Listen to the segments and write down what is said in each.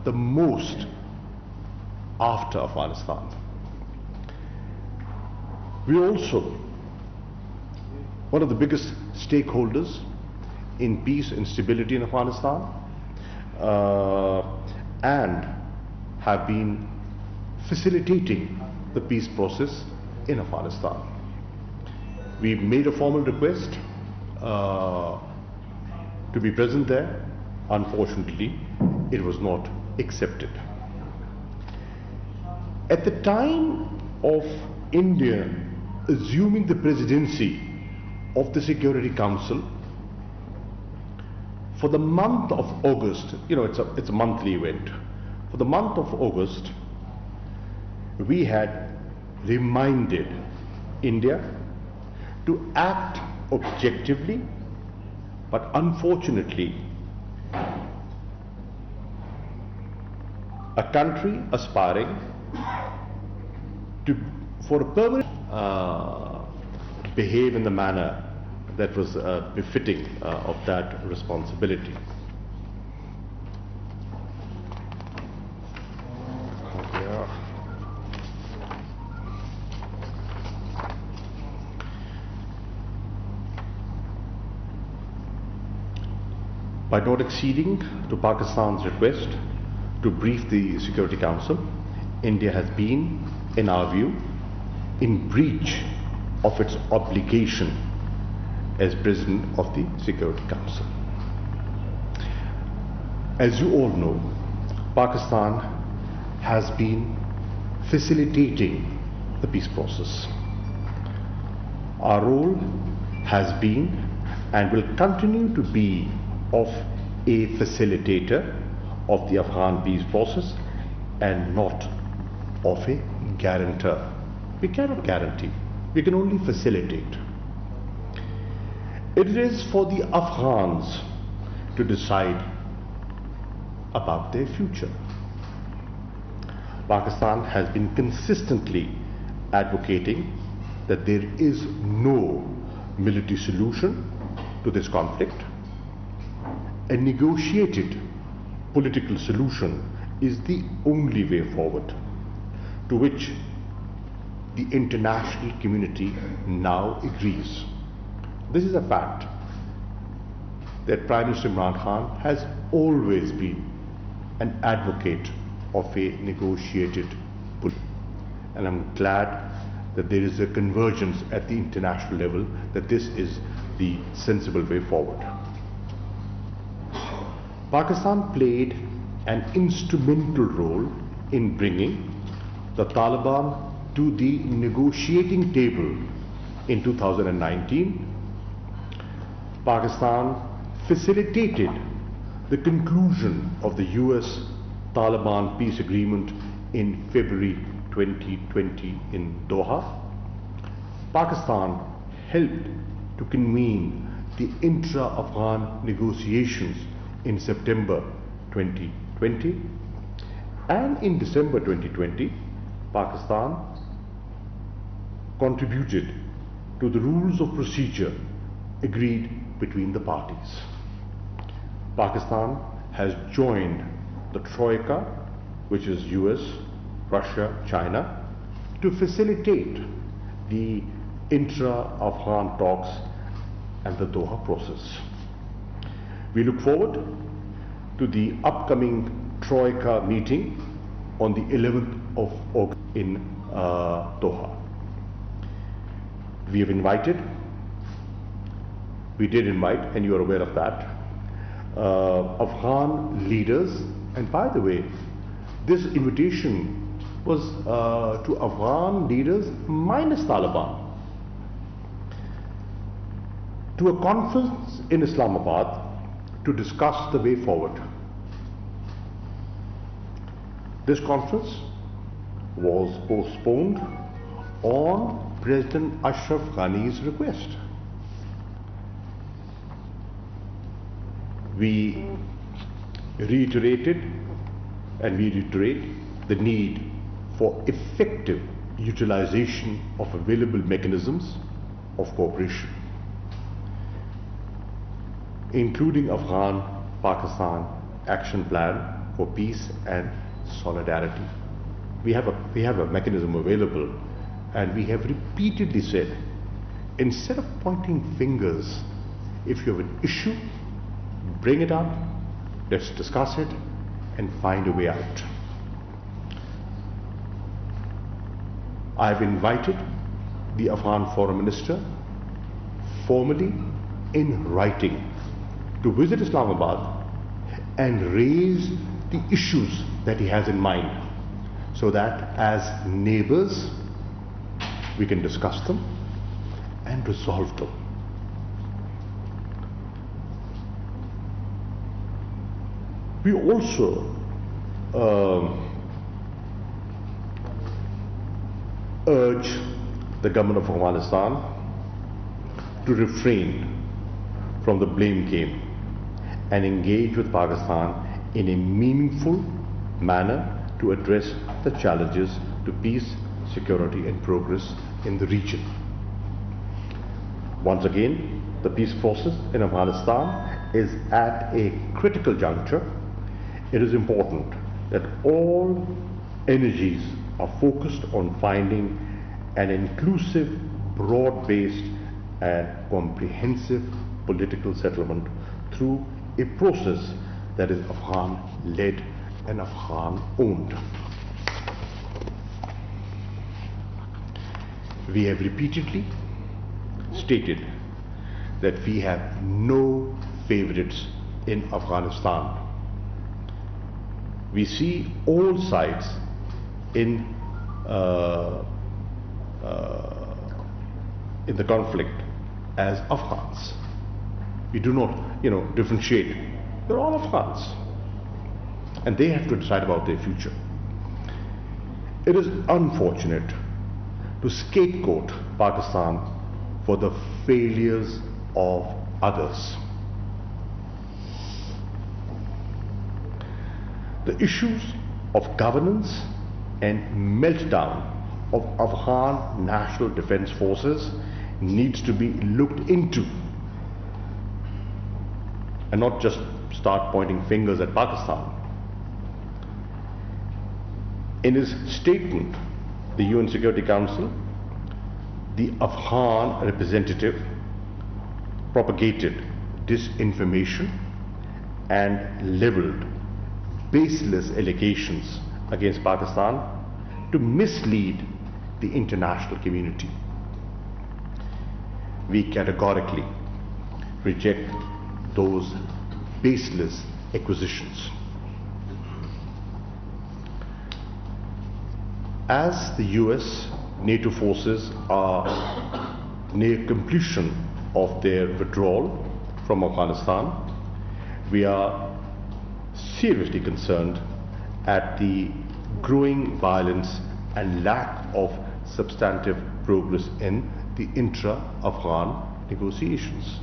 the most after Afghanistan. We are also one of the biggest stakeholders in peace and stability in Afghanistan, and have been facilitating the peace process in Afghanistan. We made a formal request to be present there. Unfortunately, it was not accepted. At the time of India assuming the presidency of the Security Council, for the month of August, it's a monthly event. For the month of August, we had reminded India to act objectively, but unfortunately, a country aspiring for a permanent behave in the manner that was befitting of that responsibility. By not acceding to Pakistan's request to brief the Security Council, India has been, in our view, in breach of its obligation as President of the Security Council. As you all know, Pakistan has been facilitating the peace process. Our role has been and will continue to be of a facilitator of the Afghan peace process and not of a guarantor. We cannot guarantee, we can only facilitate. It is for the Afghans to decide about their future. Pakistan has been consistently advocating that there is no military solution to this conflict. A negotiated political solution is the only way forward, to which the international community now agrees. This is a fact that Prime Minister Imran Khan has always been an advocate of a negotiated policy. And I'm glad that there is a convergence at the international level that this is the sensible way forward. Pakistan played an instrumental role in bringing the Taliban to the negotiating table in 2019. Pakistan facilitated the conclusion of the US-Taliban peace agreement in February 2020 in Doha. Pakistan helped to convene the intra-Afghan negotiations in September 2020, and in December 2020, Pakistan contributed to the rules of procedure agreed between the parties. Pakistan has joined the Troika, which is US, Russia, China, to facilitate the intra-Afghan talks and the Doha process. We look forward to the upcoming Troika meeting on the 11th of August in Doha. We have invited, we did invite, and you are aware of that, Afghan leaders, and by the way, this invitation was to Afghan leaders minus Taliban, to a conference in Islamabad to discuss the way forward. This conference was postponed on President Ashraf Ghani's request. We reiterated and we reiterate the need for effective utilization of available mechanisms of cooperation, including Afghan-Pakistan Action Plan for peace and solidarity. We have a mechanism available, and we have repeatedly said, instead of pointing fingers, if you have an issue, bring it up, let's discuss it and find a way out. I have invited the Afghan Foreign Minister formally in writing to visit Islamabad and raise the issues that he has in mind, so that as neighbors we can discuss them and resolve them. We also urge the government of Afghanistan to refrain from the blame game and engage with Pakistan in a meaningful manner to address the challenges to peace, security and progress in the region. Once again, the peace process in Afghanistan is at a critical juncture. It is important that all energies are focused on finding an inclusive, broad-based and comprehensive political settlement through a process that is Afghan-led and Afghan-owned. We have repeatedly stated that we have no favorites in Afghanistan. We see all sides in the conflict as Afghans. We do not, differentiate. They're all Afghans, and they have to decide about their future. It is unfortunate to scapegoat Pakistan for the failures of others. The issues of governance and meltdown of Afghan National Defense Forces needs to be looked into, and not just start pointing fingers at Pakistan. In his statement, the UN Security Council, the Afghan representative propagated disinformation and leveled baseless allegations against Pakistan to mislead the international community. We categorically reject those baseless accusations. As the US NATO forces are near completion of their withdrawal from Afghanistan, we are seriously concerned at the growing violence and lack of substantive progress in the intra-Afghan negotiations.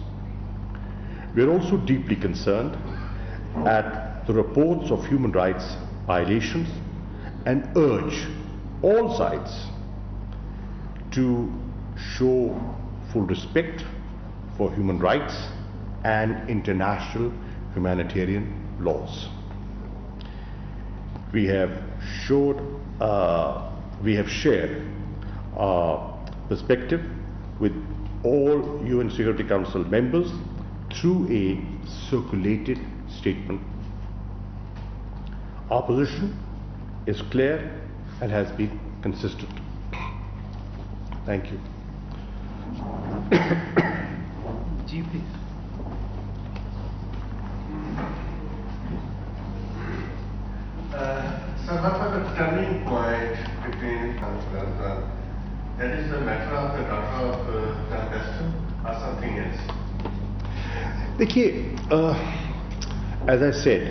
We are also deeply concerned at the reports of human rights violations and urge all sides to show full respect for human rights and international humanitarian laws. We have shared our perspective with all UN Security Council members through a circulated statement. Our position is clear and has been consistent. Thank you. Ji, please. So what was the turning point between Afghanistan? That is the matter of the daughter of Pakistan or something else? As I said,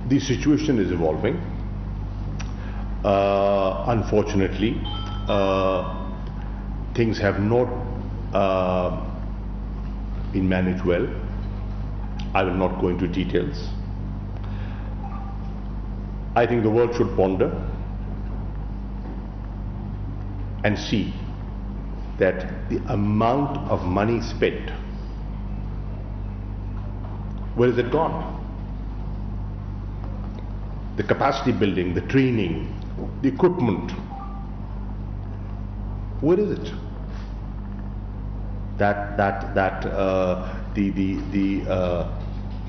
the situation is evolving. Unfortunately, things have not been managed well. I will not go into details. I think the world should ponder and see that the amount of money spent, where is it gone? the capacity building, the training, the equipment. Where is it?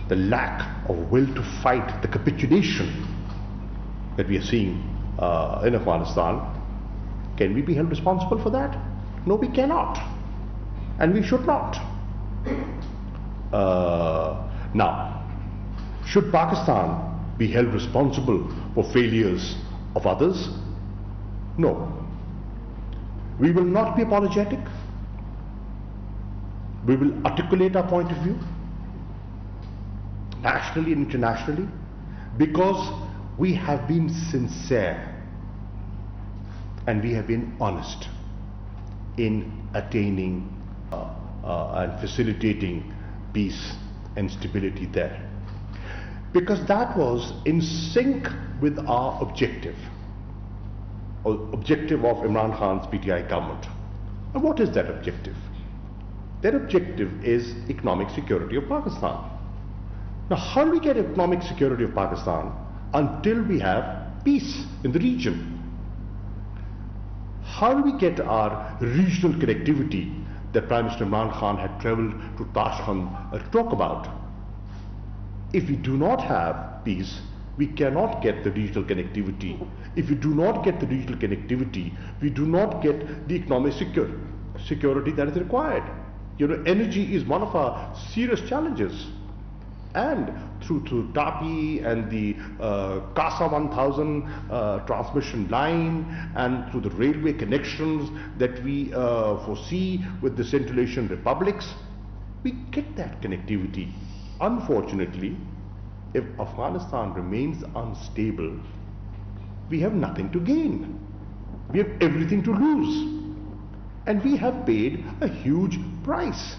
The lack of will to fight, the capitulation that we are seeing in Afghanistan, can we be held responsible for that? No, we cannot, and we should not. Now, should Pakistan be held responsible for failures of others? No. We will not be apologetic. We will articulate our point of view, nationally and internationally, because we have been sincere and we have been honest in attaining and facilitating peace and stability there, because that was in sync with our objective, or objective of Imran Khan's PTI government. And what is that objective? Their objective is economic security of Pakistan. Now, how do we get economic security of Pakistan until we have peace in the region? How do we get our regional connectivity that Prime Minister Imran Khan had travelled to Tashkent to talk about? If we do not have peace, we cannot get the regional connectivity. If we do not get the regional connectivity, we do not get the economic security that is required. You know, energy is one of our serious challenges. And through TAPI and the CASA 1000 transmission line, and through the railway connections that we foresee with the Central Asian republics, we get that connectivity. Unfortunately, if Afghanistan remains unstable, we have nothing to gain. We have everything to lose. And we have paid a huge price.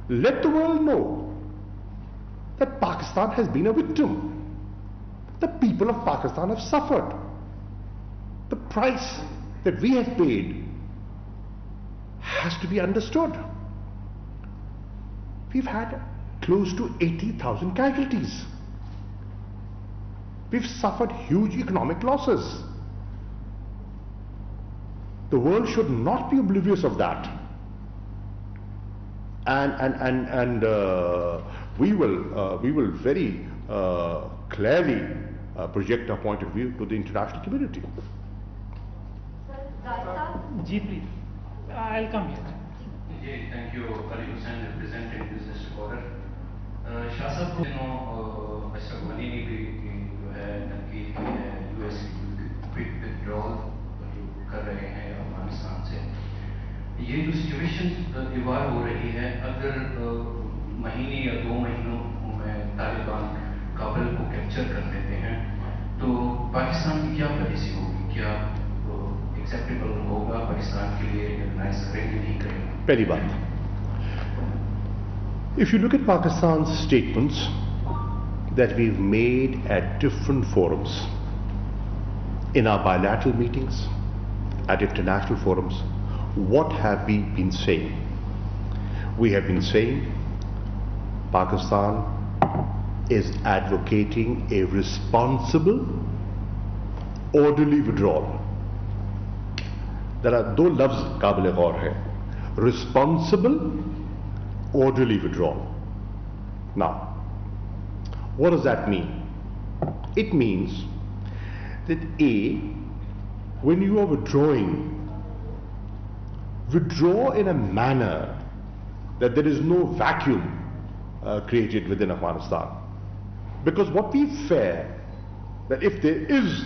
Let the world know that Pakistan has been a victim. The people of Pakistan have suffered. The price that we have paid has to be understood. We've had close to 80,000 casualties. We've suffered huge economic losses. The world should not be oblivious of that. And we will very clearly project our point of view to the international community. Ji, please. I'll come here. Thank you, Arif Hussain, representing Business Recorder. Shah साहब को अशरफ गनी ने भी जो है तनकीद की है US quick withdrawal जो कर रहे हैं अफगानिस्तान से। ये जो सिचुएशन इवॉल्व हो रही है, अगर महीने या 2 महीनों में तालिबान काबुल को कैप्चर कर लेते हैं तो पाकिस्तान की क्या पॉलिसी होगी? क्या एक्सेप्टेबल होगा पाकिस्तान के लिए? रिकॉग्नाइज करेंगे, नहीं करेंगे? पहली बात, if you look at Pakistan's statements that we've made at different forums, in our bilateral meetings, at international forums, what have we been saying? We have been saying Pakistan is advocating a responsible, orderly withdrawal. There are दो लफ्ज काबिल गौर है, responsible, orderly withdrawal. Now, what does that mean? It means that A, when you are withdrawing, withdraw in a manner that there is no vacuum created within Afghanistan. Because what we fear, that if there is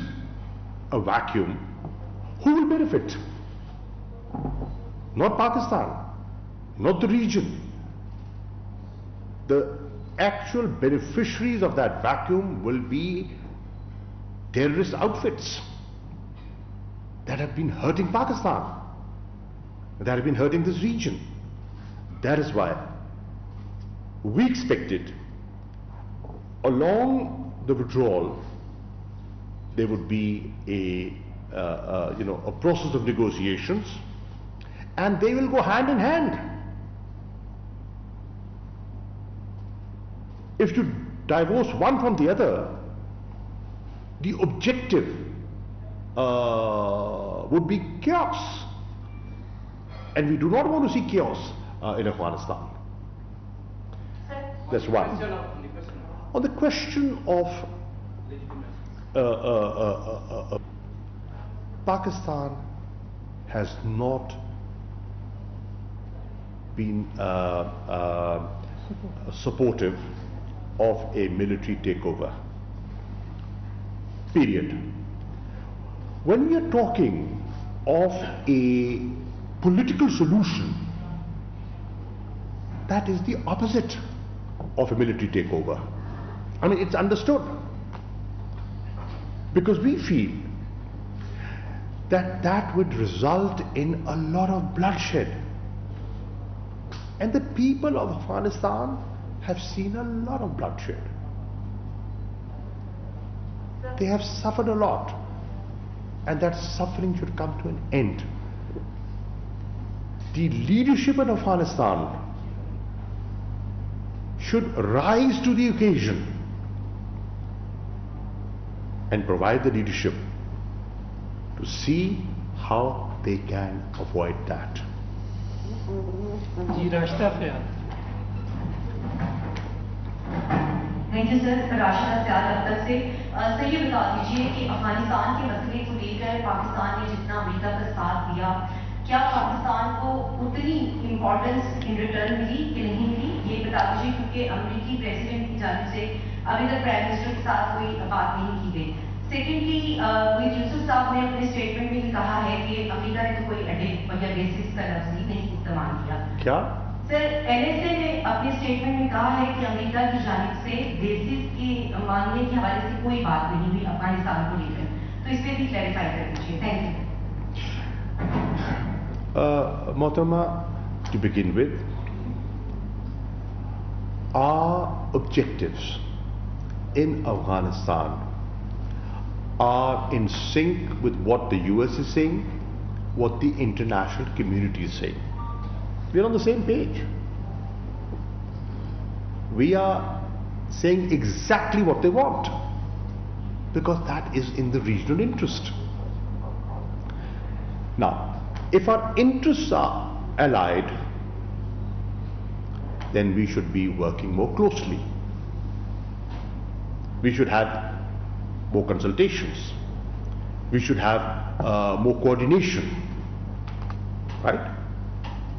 a vacuum, who will benefit? Not Pakistan, not the region. The actual beneficiaries of that vacuum will be terrorist outfits that have been hurting Pakistan, that have been hurting this region. That is why we expected along the withdrawal there would be a process of negotiations, and they will go hand in hand. If you divorce one from the other, the objective would be chaos. And we do not want to see chaos in Afghanistan. That's one. On the question of Pakistan has not been supportive of a military takeover. Period. When we are talking of a political solution, that is the opposite of a military takeover. I mean, it's understood. Because we feel that that would result in a lot of bloodshed. And the people of Afghanistan have seen a lot of bloodshed. They have suffered a lot. And that suffering should come to an end. The leadership in Afghanistan should rise to the occasion and provide the leadership to see how they can avoid that. Thank you sir. Rashida Sial Akhtar से sir ये बता दीजिए कि अफगानिस्तान के मसले को लेकर पाकिस्तान ने जितना अमेरिका का साथ दिया, क्या पाकिस्तान को उतनी इम्पोर्टेंस इन रिटर्न मिली कि नहीं मिली, ये बता दीजिए, क्योंकि अमेरिकी प्रेसिडेंट की जानिब से अभी तक प्राइम मिनिस्टर के साथ कोई बात नहीं की गई। सेकेंडली, यूसुफ साहब ने अपने स्टेटमेंट में भी कहा है कि अमेरिका ने तो कोई अटैक या बेसिस का लफ्ज़ नहीं इस्तेमाल किया। क्या सर, एनएसए ने अपने स्टेटमेंट में कहा है कि अमेरिका की जानिब से बेसिस के मांगने के हवाले से कोई बात नहीं हुई अफगानिस्तान को लेकर, तो इस पर भी क्लैरिफाई कर दीजिए। Thank you. Mohtama, to begin with, our objectives in Afghanistan are in sync with what the US is saying, what the international community is saying. We are on the same page. We are saying exactly what they want, because that is in the regional interest. Now, if our interests are allied, then we should be working more closely. We should have more consultations. We should have more coordination, right?